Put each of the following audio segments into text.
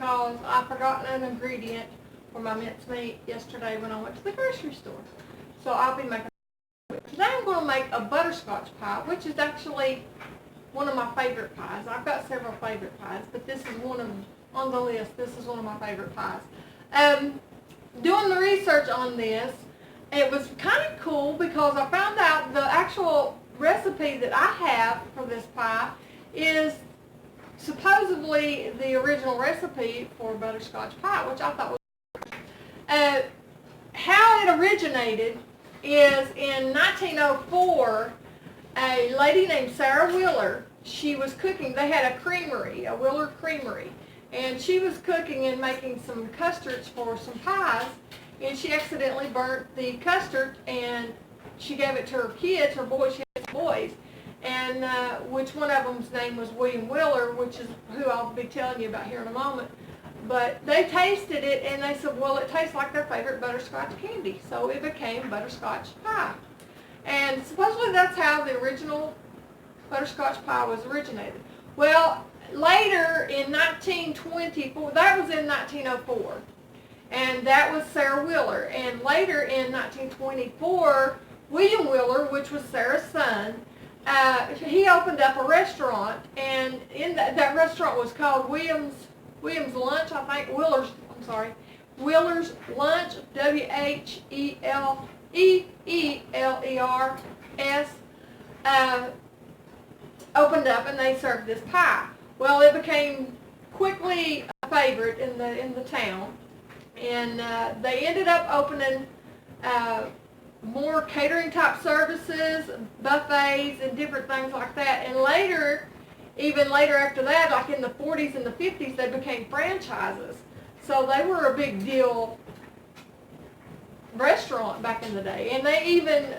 because I forgot an ingredient for my mincemeat yesterday when I went to the grocery store. So I'll be making it. Today I'm going to make a butterscotch pie, which is actually one of my favorite pies. I've got several favorite pies, but this is one of them on the list. This is one of my favorite pies. Doing the research on this, it was kind of cool because I found out the actual recipe that I have for this pie is supposedly the original recipe for butterscotch pie, which I thought was how it originated is in 1904, a lady named Sarah Wheeler, she was cooking. They had a creamery, a Wheeler creamery, and she was cooking and making some custards for some pies, and she accidentally burnt the custard, and she gave it to her kids, her boys, she had boys, and which one of them's name was William Wheeler, which is who I'll be telling you about here in a moment. But they tasted it, and they said, well, it tastes like their favorite butterscotch candy, so it became butterscotch pie. And supposedly that's how the original butterscotch pie was originated. Well, later in 1924, that was in 1904, and that was Sarah Wheeler. And later in 1924, William Wheeler, which was Sarah's son, he opened up a restaurant, and in that restaurant was called Williams Lunch, I think. Wheeler's Lunch, WHEELERS, opened up, and they served this pie. Well, it became quickly a favorite in the town, and they ended up opening more catering type services, buffets, and different things like that. And later, even later after that, like in the 40s and the 50s, they became franchises. So they were a big deal restaurant back in the day. And they even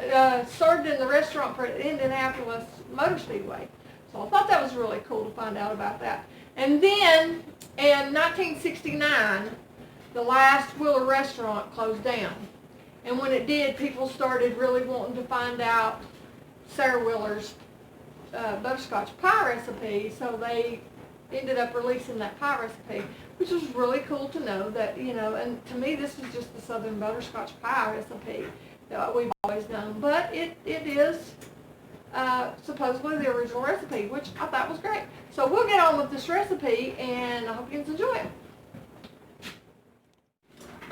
served in the restaurant for Indianapolis Motor Speedway. So I thought that was really cool to find out about that. And then in 1969, the last Wheeler restaurant closed down. And when it did, people started really wanting to find out Sarah Wheeler's butterscotch pie recipe, so they ended up releasing that pie recipe, which was really cool to know that, you know, and to me this is just the Southern butterscotch pie recipe that we've always known, but it is supposedly the original recipe, which I thought was great. So we'll get on with this recipe, and I hope you enjoy it.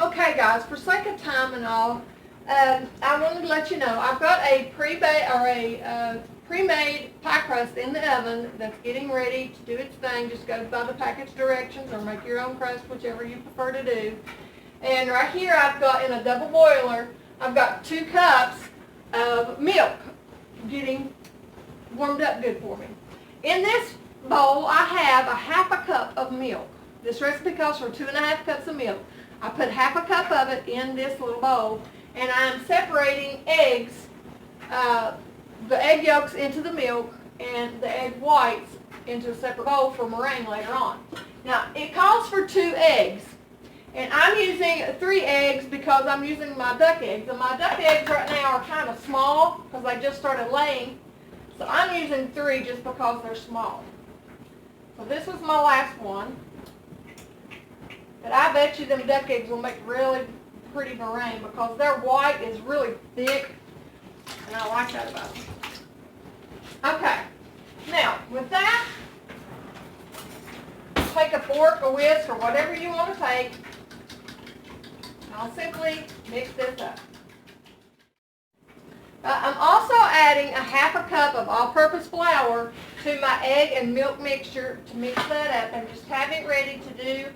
Okay guys, for sake of time and all, I wanted to let you know I've got a pre-made pie crust in the oven that's getting ready to do its thing. Just go by the package directions or make your own crust, whichever you prefer to do. And right here I've got, in a double boiler, I've got 2 cups of milk getting warmed up good for me. In this bowl I have a half a cup of milk. This recipe calls for 2.5 cups of milk. I put half a cup of it in this little bowl, and I'm separating eggs, the egg yolks into the milk and the egg whites into a separate bowl for meringue later on. Now, it calls for 2 eggs, and I'm using 3 eggs because I'm using my duck eggs. And my duck eggs right now are kind of small because I just started laying, so I'm using 3 just because they're small. So this was my last one. But I bet you them duck eggs will make really pretty meringue because their white is really thick, and I like that about them. Okay, now with that, take a fork, a whisk, or whatever you want to take. I'll simply mix this up. I'm also adding a half a cup of all-purpose flour to my egg and milk mixture to mix that up and just have it ready to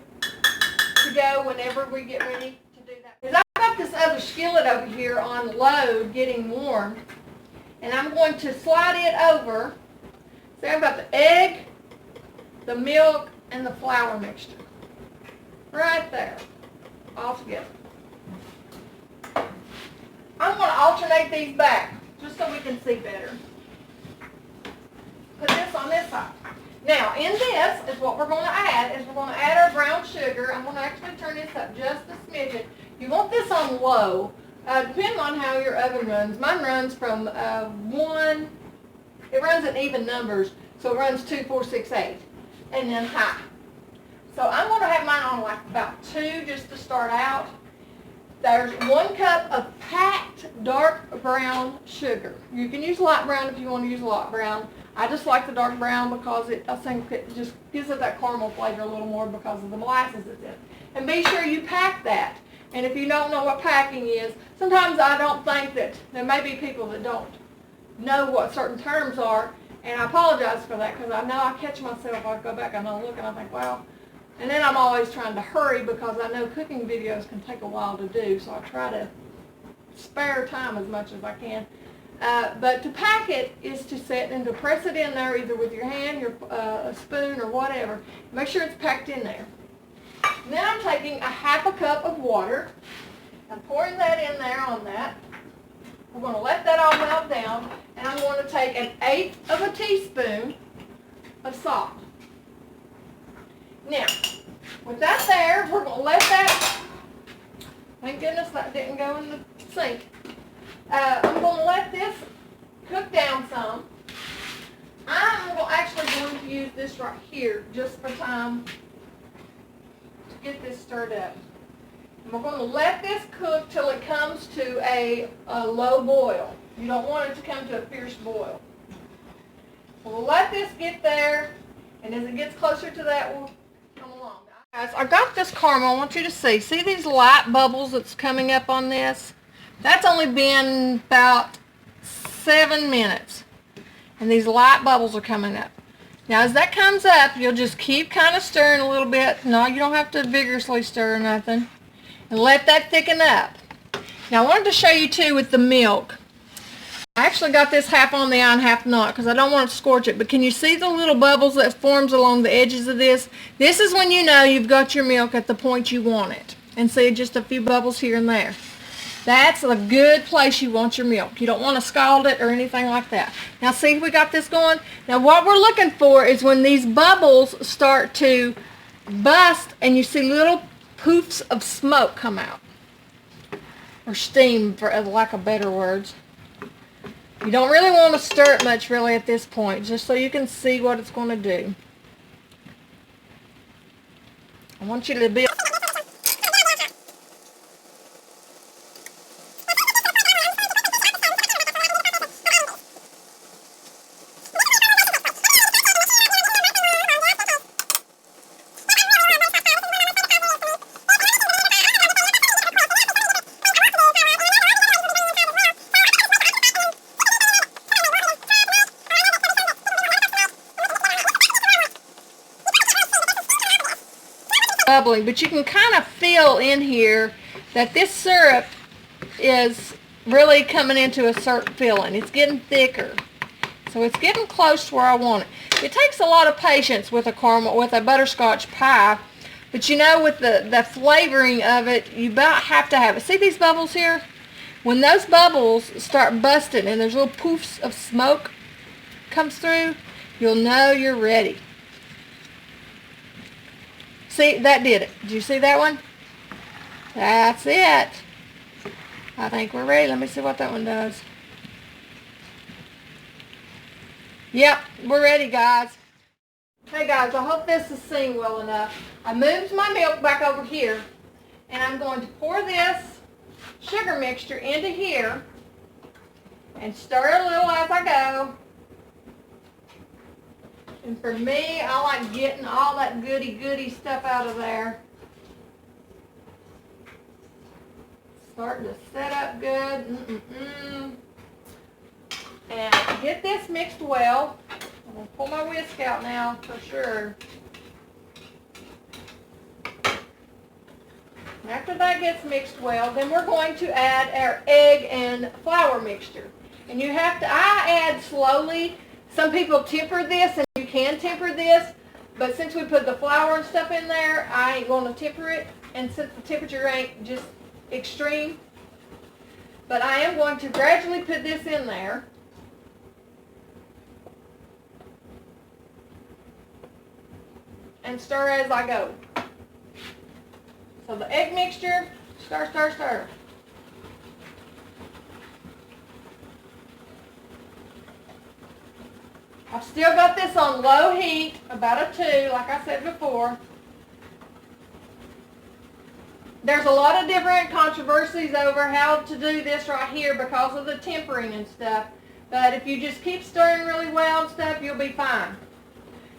go whenever we get ready to do that. Because I've got this other skillet over here on low getting warm, and I'm going to slide it over. So I've got the egg, the milk, and the flour mixture right there all together. I'm going to alternate these back just so we can see better. Put this on this side. Now, in this is what we're going to add, our brown sugar. I'm going to actually turn this up just a smidgen. You want this on low, depending on how your oven runs. Mine runs from 1, it runs in even numbers, so it runs 2, 4, 6, 8, and then high. So I'm going to have mine on like about 2 just to start out. There's 1 cup of packed dark brown sugar. You can use light brown if you want to use light brown. I just like the dark brown because I think it just gives it that caramel flavor a little more because of the molasses it's in. And be sure you pack that. And if you don't know what packing is, sometimes I don't think that there may be people that don't know what certain terms are. And I apologize for that because I know I catch myself. I go back and I look and I think, wow. And then I'm always trying to hurry because I know cooking videos can take a while to do. So I try to spare time as much as I can. But to pack it is to set and to press it in there either with your hand, a spoon, or whatever. Make sure it's packed in there. And then I'm taking a 1/2 cup of water and pouring that in there on that. We're going to let that all melt down, and I'm going to take 1/8 of a teaspoon of salt. Now, with that there, we're going to let that, thank goodness that didn't go in the sink. I'm going to let this cook down some. I'm actually going to use this right here just for time to get this stirred up. And we're going to let this cook till it comes to a low boil. You don't want it to come to a fierce boil. So we'll let this get there, and as it gets closer to that, we'll come along. Guys, I got this caramel. I want you to see. See these light bubbles that's coming up on this? That's only been about 7 minutes. And these light bubbles are coming up. Now as that comes up, you'll just keep kind of stirring a little bit. No, you don't have to vigorously stir or nothing. And let that thicken up. Now I wanted to show you too with the milk. I actually got this half on the eye and half not because I don't want to scorch it. But can you see the little bubbles that forms along the edges of this? This is when you know you've got your milk at the point you want it. And see just a few bubbles here and there. That's a good place you want your milk. You don't want to scald it or anything like that. Now see, we got this going. Now what we're looking for is when these bubbles start to bust and you see little poofs of smoke come out. Or steam, for lack of better words. You don't really want to stir it much really at this point, just so you can see what it's going to do. I want you to be... bubbling, but you can kind of feel in here that this syrup is really coming into a certain feeling. It's getting thicker. So it's getting close to where I want it. It takes a lot of patience with a caramel, with a butterscotch pie, but you know, with the flavoring of it, you about have to have it. See these bubbles here? When those bubbles start busting and there's little poofs of smoke comes through, you'll know you're ready. See, that did it. Did you see that one? That's it. I think we're ready. Let me see what that one does. Yep, we're ready, guys. Hey guys, I hope this is seen well enough. I moved my milk back over here, and I'm going to pour this sugar mixture into here and stir a little as I go. And for me, I like getting all that goody stuff out of there. Starting to set up good. And get this mixed well. I'm going to pull my whisk out now for sure. And after that gets mixed well, then we're going to add our egg and flour mixture. And you have to, I add slowly. Some people temper this, and you can temper this, but since we put the flour and stuff in there, I ain't going to temper it, and since the temperature ain't just extreme, but I am going to gradually put this in there. And stir as I go. So the egg mixture, stir, stir, stir. I've still got this on low heat, about a 2, like I said before. There's a lot of different controversies over how to do this right here because of the tempering and stuff. But if you just keep stirring really well and stuff, you'll be fine.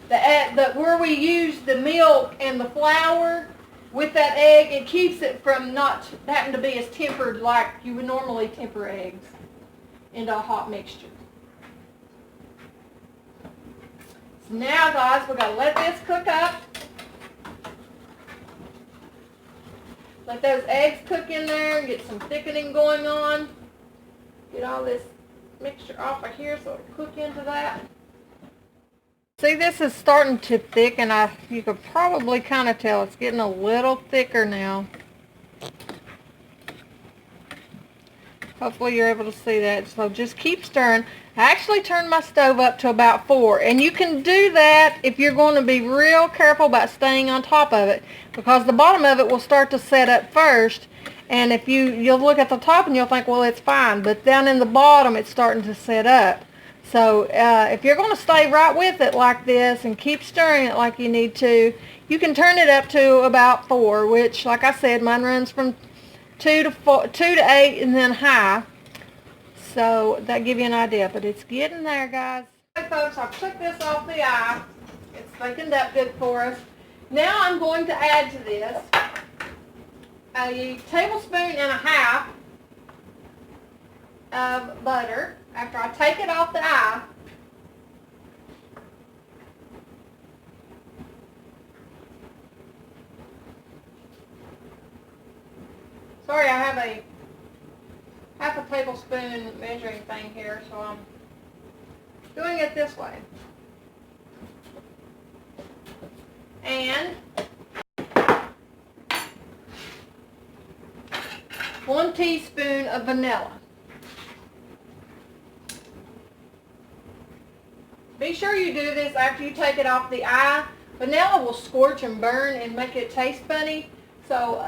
Where we use the milk and the flour with that egg, it keeps it from not having to be as tempered like you would normally temper eggs into a hot mixture. So now, guys, we're going to let this cook up. Let those eggs cook in there and get some thickening going on. Get all this mixture off of here so it'll cook into that. See, this is starting to thicken. You could probably kind of tell it's getting a little thicker now. Hopefully you're able to see that. So just keep stirring. I actually turned my stove up to about 4. And you can do that if you're going to be real careful about staying on top of it, because the bottom of it will start to set up first. And if you'll look at the top and you'll think, well, it's fine. But down in the bottom, it's starting to set up. So if you're going to stay right with it like this and keep stirring it like you need to, you can turn it up to about 4, which, like I said, mine runs from 2 to 8 and then high. So that gives you an idea, but it's getting there, guys. Okay, folks, I took this off the eye. It's thickened up good for us. Now I'm going to add to this a tablespoon and a half of butter after I take it off the eye. Sorry, I have a half a tablespoon measuring thing here, so I'm doing it this way. And 1 teaspoon of vanilla. Be sure you do this after you take it off the eye. Vanilla will scorch and burn and make it taste funny. So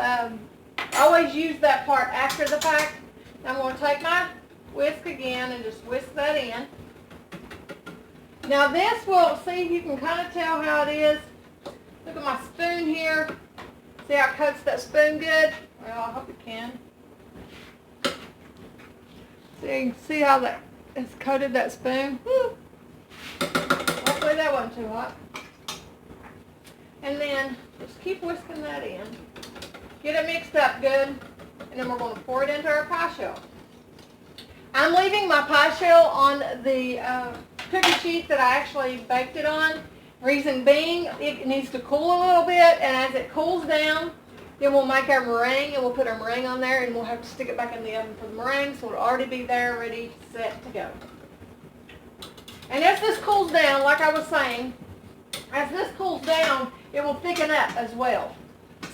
always use that part after the fact. I'm going to take my whisk again and just whisk that in. Now this will, see if you can kind of tell how it is. Look at my spoon here. See how it coats that spoon good? Well, I hope you can. See how that has coated that spoon? Woo. Hopefully that wasn't too hot. And then just keep whisking that in. Get it mixed up good. And then we're going to pour it into our pie shell. I'm leaving my pie shell on the cookie sheet that I actually baked it on. Reason being, it needs to cool a little bit, and as it cools down, then we'll make our meringue, and we'll put our meringue on there, and we'll have to stick it back in the oven for the meringue, so it'll already be there, ready, set to go. And as this cools down, like I was saying, as this cools down, it will thicken up as well.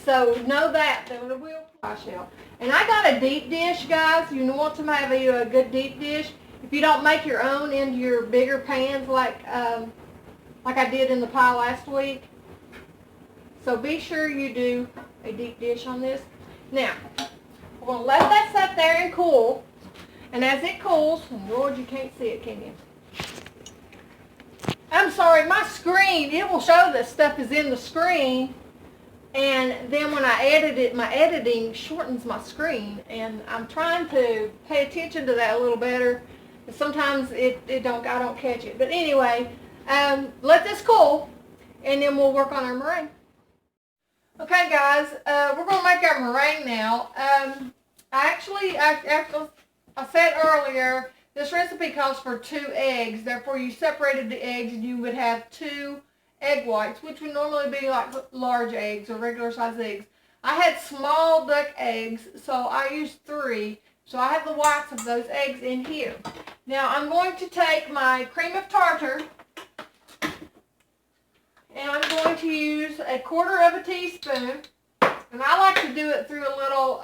So know that it will pie shell. And I got a deep dish, guys. You want to have a good deep dish. If you don't make your own into your bigger pans like I did in the pie last week. So be sure you do a deep dish on this. Now, we're going to let that sit there and cool. And as it cools, and Lord, you can't see it, can you? I'm sorry, my screen, it will show that stuff is in the screen. And then when I edit it, my editing shortens my screen. And I'm trying to pay attention to that a little better. But sometimes I don't catch it. But anyway, let this cool, and then we'll work on our meringue. Okay, guys, we're going to make our meringue now. After I said earlier, this recipe calls for 2 eggs. Therefore, you separated the eggs, and you would have 2 egg whites, which would normally be like large eggs or regular size eggs. I had small duck eggs, so I used 3. So I have the whites of those eggs in here. Now I'm going to take my cream of tartar, and I'm going to use 1/4 teaspoon. And I like to do it through a little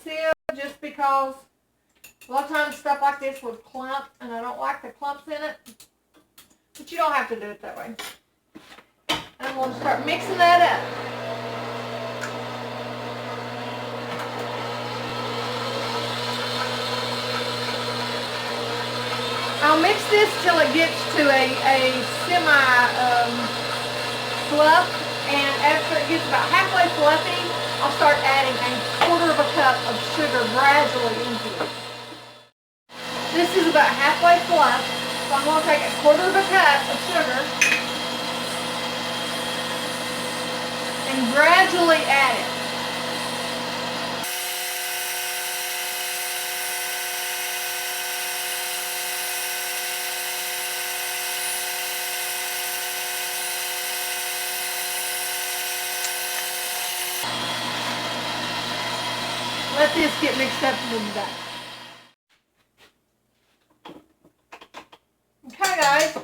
sieve, just because a lot of times stuff like this would clump, and I don't like the clumps in it. But you don't have to do it that way. I'm going to start mixing that up. I'll mix this till it gets to a semi-fluff, and after it gets about halfway fluffy, I'll start adding a sugar gradually into it. This is about halfway flush, so I'm going to take a quarter of a cup of sugar and gradually add it. Let this get mixed up a little bit. Okay, guys,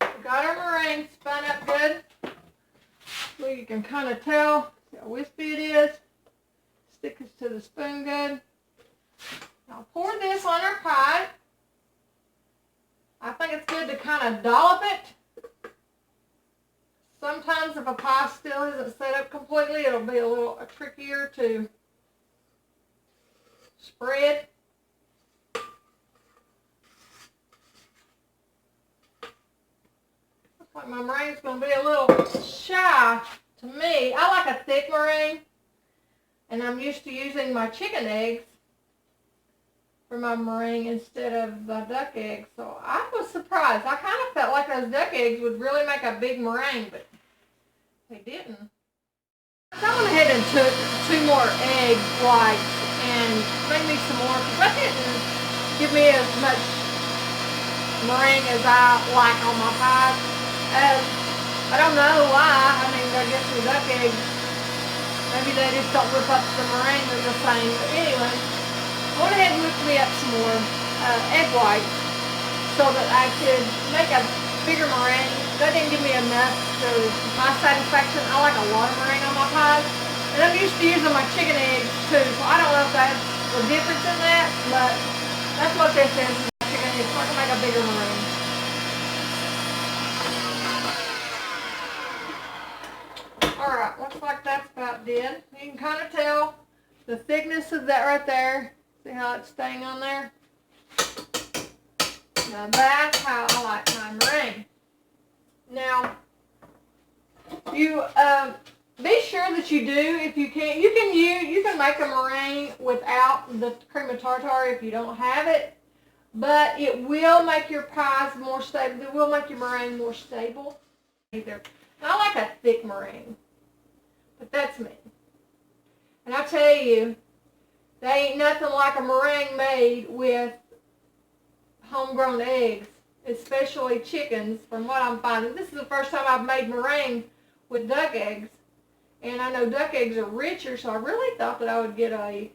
we got our meringue spun up good. So you can kind of tell how wispy it is. Stick this to the spoon good. Now pour this on our pie. I think it's good to kind of dollop it. Sometimes if a pie still isn't set up completely, it'll be a little trickier to spread. Looks like my meringue's going to be a little shy to me. I like a thick meringue, and I'm used to using my chicken eggs for my meringue instead of the duck eggs. So I was surprised. I kind of felt like those duck eggs would really make a big meringue, but they didn't. I went ahead and took 2 more egg whites and made me some more, because that didn't give me as much meringue as I like on my pies. I don't know why. I mean, I guess the duck eggs, maybe they just don't whip up the meringue the same. But anyway, I went ahead and whipped me up some more egg whites so that I could make a bigger meringue. That didn't give me enough to my satisfaction. I like a lot of meringue on my pies. And I'm used to using my chicken eggs too, so I don't know if that's the difference in that, but that's what this is, chicken eggs. So I can make a bigger meringue. Alright, looks like that's about did. You can kind of tell the thickness of that right there. See how it's staying on there? Now that's how I like my meringue. Now, you be sure that you do, if you can, you can make a meringue without the cream of tartar if you don't have it, but it will make your pies more stable. It will make your meringue more stable. Either. I like a thick meringue, but that's me. And I tell you, there ain't nothing like a meringue made with homegrown eggs, especially chickens, from what I'm finding. This is the first time I've made meringue with duck eggs. And I know duck eggs are richer, so I really thought that I would get a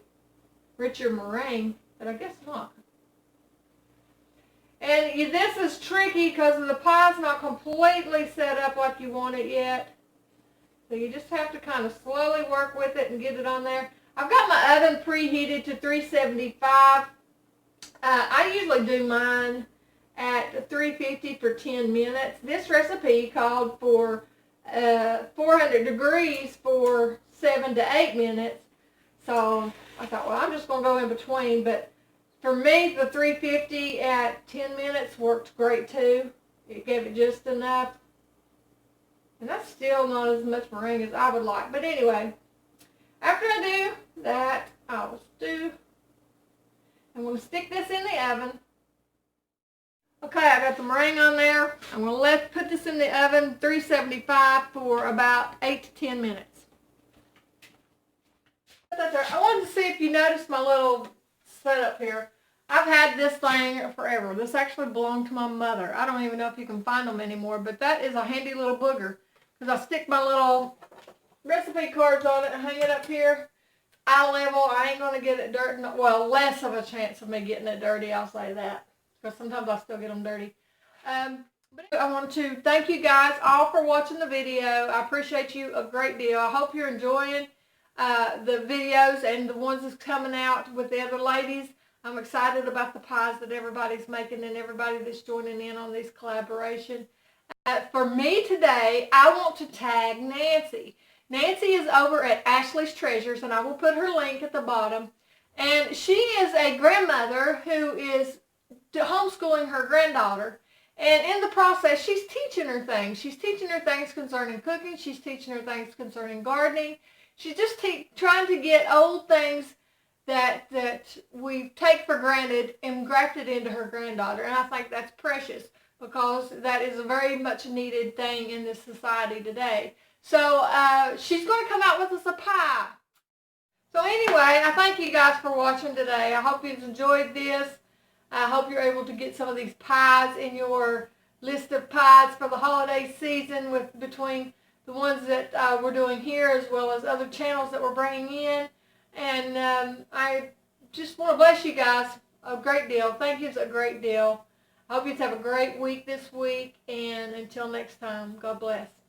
richer meringue, but I guess not. And this is tricky because the pie's not completely set up like you want it yet. So you just have to kind of slowly work with it and get it on there. I've got my oven preheated to 375. I usually do mine at 350 for 10 minutes. This recipe called for 400 degrees for 7 to 8 minutes. So I thought, well, I'm just going to go in between. But for me, the 350 at 10 minutes worked great too. It gave it just enough. And that's still not as much meringue as I would like. But anyway, after I do that, I'm going to stick this in the oven. Okay, I got the meringue on there. I'm going to put this in the oven, 375 for about 8 to 10 minutes. I wanted to see if you noticed my little setup here. I've had this thing forever. This actually belonged to my mother. I don't even know if you can find them anymore, but that is a handy little booger. Because I stick my little recipe cards on it and hang it up here. Eye level, I ain't going to get it dirty. Well, less of a chance of me getting it dirty, I'll say that. Because sometimes I still get them dirty. But I want to thank you guys all for watching the video. I appreciate you a great deal. I hope you're enjoying the videos and the ones that's coming out with the other ladies. I'm excited about the pies that everybody's making and everybody that's joining in on this collaboration. For me today, I want to tag Nancy. Nancy is over at Ashley's Treasures, and I will put her link at the bottom. And she is a grandmother who is homeschooling her granddaughter. And in the process, she's teaching her things. She's teaching her things concerning cooking. She's teaching her things concerning gardening. She's just trying to get old things that we take for granted and grafted into her granddaughter. And I think that's precious because that is a very much needed thing in this society today. So she's going to come out with us a pie. So anyway, I thank you guys for watching today. I hope you've enjoyed this. I hope you're able to get some of these pies in your list of pies for the holiday season with between the ones that we're doing here as well as other channels that we're bringing in. And I just want to bless you guys a great deal. Thank you a great deal. I hope you have a great week this week. And until next time, God bless.